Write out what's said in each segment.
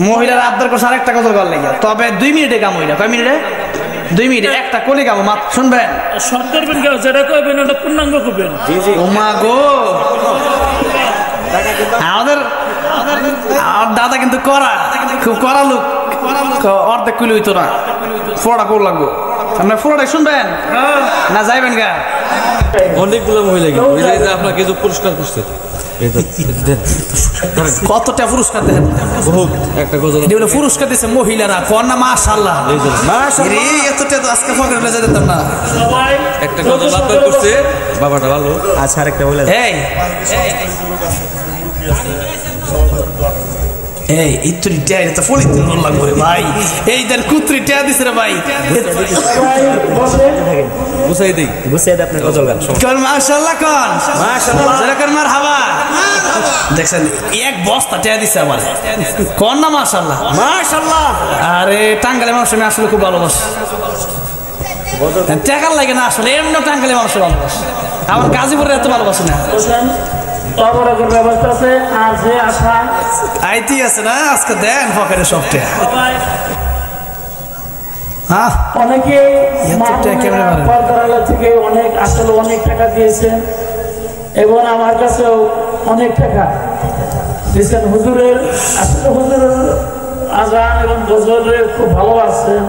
মহিলার আবদার করছে আরেকটা কথা বল লাগে, তবে 2 মিনিটে কাম হইলা। কয় মিনিটে? 2 মিনিটে একটা কোলে কাম মাত্র। শুনবেন, শর্ট করবেন কেন? যেটা কইবেন ওটা পূর্ণাঙ্গ করবেন। জি জি। ওমা গো, আমাদের দাদা কিন্তু করা, খুব করা লোক। অর্ধেক কুলি হইতো না, ফোড়া কর লাগবো। আপনার ফোড়াটাই শুনবেন না যাইবেন গা? অনেকগুলো মহিলা আপনার কিছু পুরস্কার করছে। কতটা পুরস্কার দেন? বহুত একটা গজল পুরস্কার দিচ্ছে মহিলারা। কর না মাশাআল্লাহ, এতটা তো আজকে ফকরে যেতাম না। একটা গজল আবদার করছে বাবাটা ভালো। আচ্ছা আরেকটা বলে এই এই ইত্রি টিয়া এটা ফলি দিন লাগবে রে ভাই। এই দেন কুত্রি টিয়া দিছে রে ভাই। বুঝাই দেই, বুঝিয়ে দেয় আপনার গজল গান। কোন মাশাআল্লাহ, কোন মাশাআল্লাহ, যেরকম মারহাবা। দেখছেন এক বস্তা টিয়া দিছে আমার। কোন না মাশাআল্লাহ, মাশাআল্লাহ। আরে টাঙ্গাইলের মানুষ আমি আসলে খুব ভালোবাসি। টাকার লাগে না আসলে, এমনি টাঙ্গাইলের মানুষ ভালোবাসি। আমার গাজীপুরের এত ভালোবাসি না। ব্যবস্থা আছে, আছে আশা আইতি আছে না আজকে দেন ফকের সবটা। হ্যাঁ, অনেকে পর্দার থেকে অনেক আসলে অনেক টাকা দিয়েছেন এবং আমার কাছেও অনেক টাকা দিয়েছেন। হুজুরের আসলে হুজুরের আজান এবং গজলের খুব ভালোবাসেন।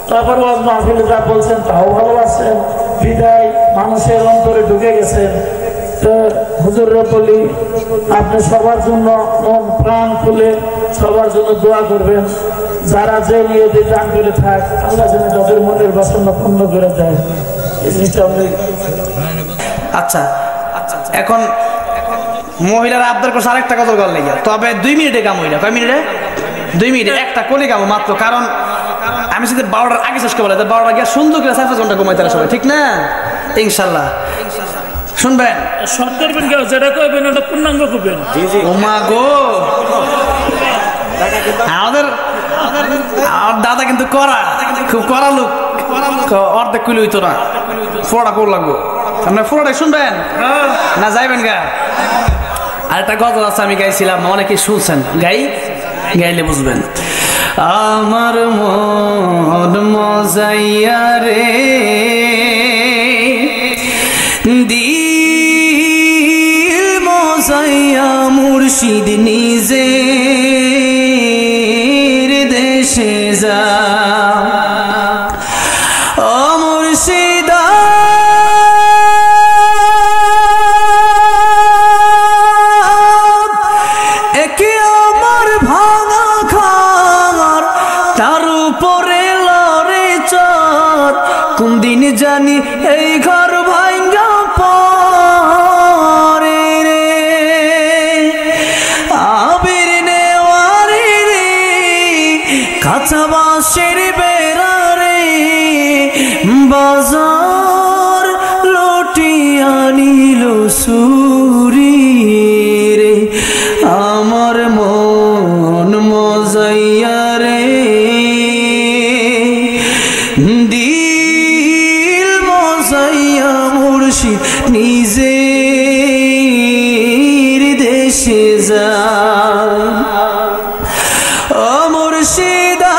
তারপর ওয়াজ মাহফিলে যা বলছেন তাও ভালোবাসেন, বিদায় মানুষের অন্তরে ঢুকে গেছেন। তো হুজুররা বলি আপনি সবার জন্য মন প্রাণ খুলে সবার জন্য দোয়া করবেন। যারা যে নিয়তে দান করে থাক, আল্লাহ যেন তাদের মনের বাসনা পূর্ণ করে দেয়, এই জিনিসটা আমি। আচ্ছা এখন মহিলার আবদার করছে আরেকটা কথা বল লাগে, তবে 2 মিনিটে কাম হইলা। কয় মিনিটে? 2 মিনিটে একটা কোলে কাম মাত্র। কারণ আমি যদি 12টার আগে শেষ করবো, 12টা গিয়ে সুন্দর করে 4-5 ঘন্টা ঘুমাইতে সবাই, ঠিক না? ইনশাল্লাহ শুনবেন। শর্ট করবেন কেন? যেটা কইবেন ওটা পূর্ণাঙ্গ করবেন। জি জি। ওমা গো, আমাদের দাদা কিন্তু করা, খুব করা লোক। অর্ধেক কুলি হইতো না, ফোড়া কর লাগবো। আপনার ফোড়াটাই শুনবেন না যাইবেন গা? আরেকটা গজল আছে আমি গাইছিলাম, অনেকে শুনছেন, গাইলে বুঝবেন। আমার মন মজাইয়া রে দিল মজাইয়া মুর্শিদ নিজের দেশে যা। ও মুর্শিদা একে আমার ভাঙা খার, তার উপরে লড়ে চর। কোন দিন জানি এই ঘর ভাঙ্গা পরে রে, আবির নেওয়ারে রে, কাঁচা বাঁশের বেড়া রে, বাজার লুটিয়া নিল সুরি রে। আমার মন মজাইয়া রে দিল মজাইয়া মুর্শিদ নিজের দেশে যা। ও মুর্শিদা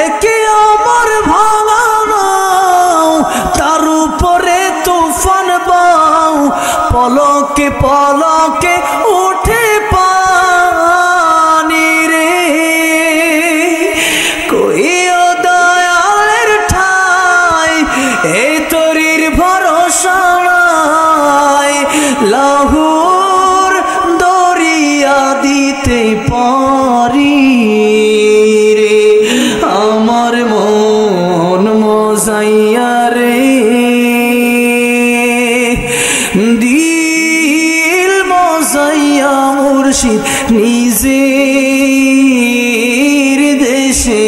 একে আমার ভাঙা নাও, তার উপরে তুফান বাও, পলকে পলকে উঠে পানি রে। কইও দয়ালের ঠাই এই তরির ভরসা নাই, লাহুর দরিয়া দিতে পারি রে। আমার মন মজাইয়া রে দিল মজাইয়া মুর্শিদ নিজের দেশে